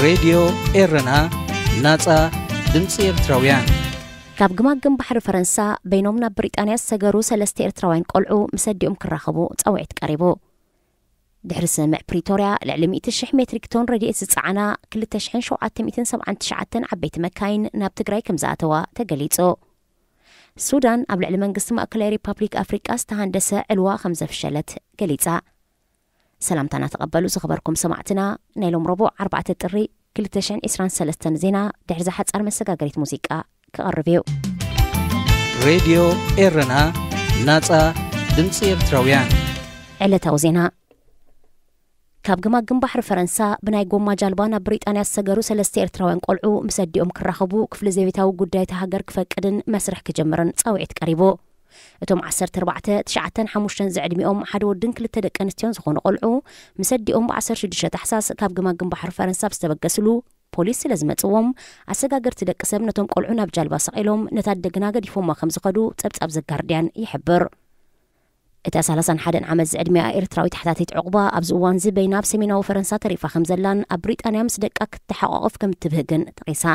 راديو إيرنا ناصا دمص إرتراويان ካብ ግማግም ባሕሪ ፈረንሳ በይኖም ናብ ብሪጣንያ ሰገሩ ሰለስተ ኤርትራውያን ቆልዑ መሰዲኦም ክራኸቡ ጻውዒት ቀሪቡ ድሕሪ ስምዕ ፕሪቶሪያ ልዕሊ 100,000 ሜትሪክ ቶን ረድኤት ዝጸዓና 2779 ዓበይቲ መካይን ናብ ትግራይ ከም ዝኣተዋ ተገሊጹ ሱዳን ኣብ ልዕሊ መንግስቲ ማእከላይ ሪፓብሊክ ኣፍሪቃ ዝተሃንደሰ ዕልዋ ከም ዘፍሸለት ገሊጻ ሰላምታና ተቐበሉ ዝኸበርኩም ሰማዕትና ናይሎም ረቡዕ 4 ጥሪ 2023 ዜና ድሕሪ ዝሓጻር መሰጋገሪት ሙዚቃ كقربيو راديو إيرنا ناصا دمص إرتراويان علتا وزينا كاب ግማግም ባሕሪ ፈረንሳ ብናይ ጎማ ጃልባ ናብ ብሪጣንያ ሰገሩ ሰለስተ ኤርትራውያን ቆልዑ መሰዲኦም ክራኸቡ ክፍለ ዘቤታዊ ጉዳይ ሃገር ክፈቅድን መስርሕ ክጀምርን ጻውዒት ቀሪቡ እቶም 1495 ዝዕድሚኦም ሓደ ወድን ክልተ ደቂ ኣንስትዮን ዝኾኑ ቆልዑ መሰዲኦም ብ16 ታሕሳስ ካብ ግማግም ባሕሪ ፈረንሳ ዝተበገስሉ ፖሊስ ስለዝመጽዎም ኣሰጋገርቲ ደቂ ሰብ ነቶም ቆልዑ ናብ ጃልባ ሰቂሎም ነታደግና ገዲፎም ከም ዝኸዱ ጸብጻብ ዘጋርድያን ይሕብር እታ 31 ዓመት ዝዕድሚያ ኤርትራዊት ተሓታቲት ዕቁባ ኣብዚ እዋን ዝበይና ኣብ ሰሜናዊ ፈረንሳ ተሪፋ ከም ዘላን ኣብ ብሪጣንያ ምስ ደቃ ክትሓቋቕፍ ከም እትብህግን ጠቂሳ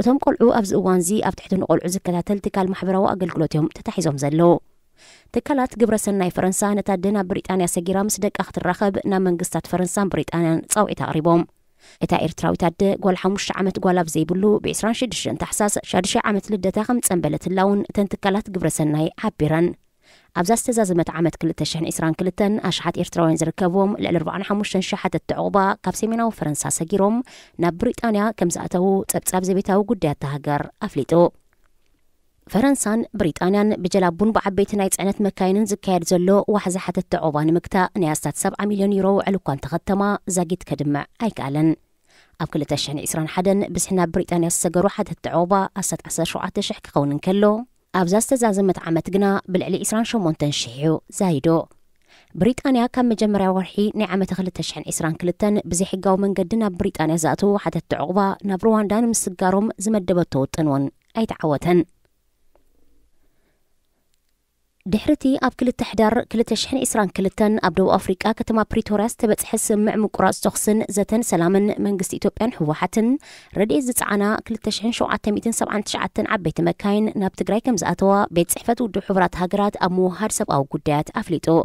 እቶም ቆልዑ ኣብዚ እዋን እዚ ኣብ ትሕቲ ንቆልዑ ዝከታተል ትካል ማሕበራዊ ኣገልግሎቶም ተታሒዞም ዘለዉ ትካላት ግብረ ሰናይ ፈረንሳ ነታደና ብሪጣንያ ሰጊራ ምስ ደቃ ክትራኸብ ናብ መንግስታት ፈረንሳን ብሪጣንያን ጻውዒት ኣቕሪቦም እታ ኤርትራዊት ኣደ ጓል 5 ዓመት ጓል ኣብ ዘይብሉ ብ26 ታሕሳስ 6 ዓመት ልደታ ከም ጸንበለት ላውን እተን ትካላት ግብረ ሰናይ ሓቢረን ኣብዛ ዝተዛዘመት ዓመት 2022 ኣሽሓት ኤርትራውያን ዝርከብዎም ልዕሊ 45,000 ሓተት ዕቁባ ካብ ሰሜናዊ ፈረንሳ ሰጊሮም ናብ ብሪጣንያ ከም ዝኣተዉ ጸብጻብ ዘቤታዊ ጉዳያት ሃገር ኣፍሊጡ ፈረንሳን ብሪጣንያን ብጀላቡን ብዓበይቲ ናይ ጽዕነት መካይንን ዝካየድ ዘሎ ዋሕዚ ሓተት ዕቁባ ንምክታእ ንያስታት 70 ሚልዮን ዩሮ ዕልኳን ተኸተማ ዛጊት ከድምዕ ኣይከኣለን ኣብ 2021 ብስሕና ብሪጣንያ ዝሰገሩ ሓተት ዕቁባ ኣስታት 17,000 ክኸውን እንከሎ ኣብዛ ዝተዛዘመት ዓመት ግና ብልዕሊ 28,000 ዛይዶ ብሪጣንያ ካብ መጀመርያ ወርሒ ናይ ዓመት 2022 ብዘይሕጋዊ መንገዲ ናብ ብሪጣንያ ዝኣተዉ ሓተት ዕቁባ ናብ ሩዋንዳ ንምስጋሮም ዝመደበቶ ውጥን እውን ኣይተዓወተን ድሕርቲ ኣብ 2 ሕዳር 2022 ኣብ ደቡብ ኣፍሪቃ ከተማ ፕሪቶሪያ ዝተበጽሐ ስምዕ ምቁራጽ ተኽስን ዘተን ሰላምን መንግስቲ ኢትዮጵያን ህወሓትን ረድኤት ዝጸዓና 2779 ዓበይቲ መካይን ናብ ትግራይ ከም ዝኣተዋ ቤት ጽሕፈት ውድብ ሕብራት ሃገራት ኣብ ምውሃድ ሰብኣዊ ጉዳያት ኣፍሊጡ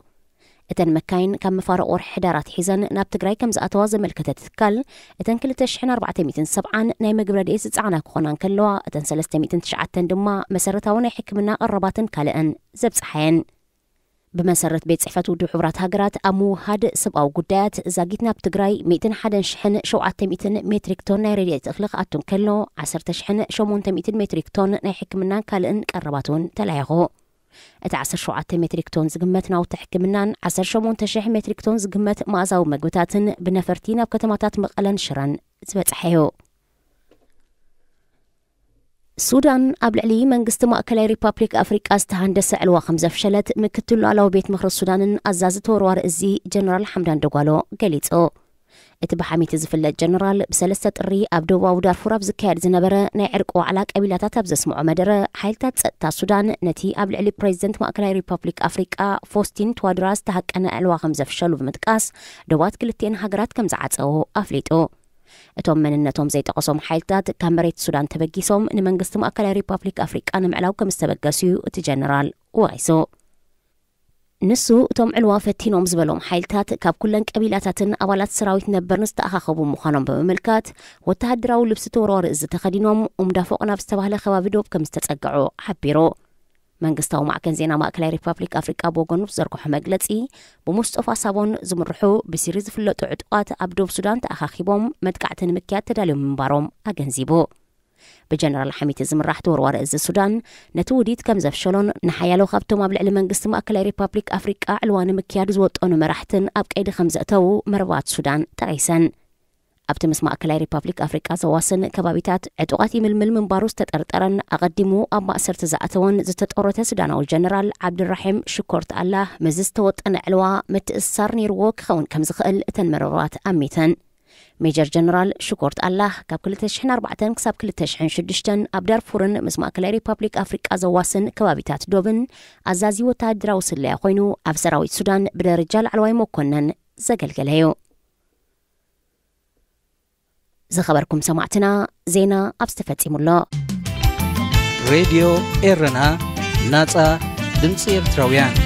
እተን መካይን ካብ መፋረቕ ወርሒ ሕዳራት ሒዘን ናብ ትግራይ ከም ዝኣተዋ ዘመልከተት ትካል እተን 2470 ናይ ምግቢ ረድኤት ዝጸዓና ክኾና እንከለዋ እተን 309 ድማ መሰረታዊ ናይ ሕክምና ቀረባትን ካልአን ዘብጽሐን ብመሰረት ቤት ጽሕፈት ውድብ ሕብራት ሃገራት ኣብ ምውሃድ ሰብኣዊ ጉዳያት ዛጊት ናብ ትግራይ 101,700 ሜትሪክ ቶን ናይ ረድኤት እኽሊ ክኣቱ እንከሎ 10,800 ሜትሪክ ቶን ናይ ሕክምናን ካልእን ቀረባት እውን ተላይኹ እቲ 17 ሜትሪክ ቶን ዝግመት ናውቲ ሕክምናን 18,000 ሜትሪክ ቶን ዝግመት ማእዛዊ መግብታትን ብነፈርቲ ናብ ከተማታት መቐለን ሽረን ዝበጽሐዩ ሱዳን ኣብ ልዕሊ መንግስቲ ማእከላይ ሪፓብሊክ ኣፍሪቃ ዝተሃንደሰ ዕልዋ ከም ዘፍሸለት ምክትል ሉዓላዊ ቤት ምኽሪ ሱዳንን ኣዛዚ ተወርዋሪ እዚ ጀነራል ሓምዳን ደጓሎ ገሊጹ እቲ ብሓሚት ዝፍለጥ ጀነራል ብሰለስተ ጥሪ ኣብ ደቡባዊ ዳርፉር ኣብ ዝካየድ ዝነበረ ናይ ዕርቂ ዋዕላ ቀቢላታት ኣብ ዘስምዖ መደረ ሓይልታት ጸጥታ ሱዳን ነቲ ኣብ ልዕሊ ፕሬዚደንት ማእከላይ ሪፓብሊክ ኣፍሪቃ ፎስቲን ተዋድራ ዝተሃቀነ ዕልዋ ከም ዘፍሸሉ ብምጥቃስ ደባት ክልቲአን ሃገራት ከም ዝዓጸዉ ኣፍሊጡ እቶም መንነቶም ዘይጠቐሶም ሓይልታት ካብ መሬት ሱዳን ተበጊሶም ንመንግስቲ ማእከላይ ሪፓብሊክ ኣፍሪቃ ንምዕላው ከም ዝተበገሱ እቲ ጀነራል ወቂሱ ንሱ እቶም ዕልዋ ፈቲኖም ዝበሎም ሓይልታት ካብ ኩለን ቀቢላታትን ኣባላት ሰራዊት ነበርን ዝተኣኻኸቡ ምዃኖም ብምምልካት ወተሃደራዊ ልብሲ ተወርዋሪ እዚ ተኸዲኖም ኡምዳፎቕ ናብ ዝተባህለ ከባቢ ዶብ ከም ዝተጸግዑ ሓቢሩ መንግስታዊ ማዕከን ዜና ማእከላይ ሪፓብሊክ ኣፍሪቃ ብወገኑ ዘርግሖ መግለጺ ብሙስጠፋ ሳቦን ዝምርሑ ብሲሪ ዝፍለጡ ዕጡቃት ኣብ ደቡብ ሱዳን ተኣኻኺቦም መጥቃዕቲ ንምክያድ ተዳልዮም ምንባሮም ኣገንዚቡ بجنرال حميد زمرح تورور إز السودان نتوديت كم زفشلون نحيالو خبتم قبل علم منجست مأكل ريبابليك أفريقيا علوان مكياد زوت أنو مرحتن أبقيد خمسة تو مروات السودان تعيسن أبتمس مأكل ريبابليك أفريقيا زواسن كبابيتات عتوقاتي ململ من باروس تتأرترن أقدمو أما أسرت زعتون زتت أورت السودان والجنرال عبد الرحيم شكرت الله مزستوت أن علوا متأثر نيروك خون كم زخل تنمرات أميتن ميجر جنرال شكرت الله كاب كل تشحن 4 كساب كل تشحن 6 أبدار فورن مسمع كلا ريبابليك أفريقيا زواسن كوابيتات دوبن عزازي وتادرا وسلي أخوينو أفسراوي السودان بدا رجال علواي مكونن زقلقليو زخبركم سمعتنا زينا أبستفتي ملا راديو إيرنا ناصا دمص إرتراويان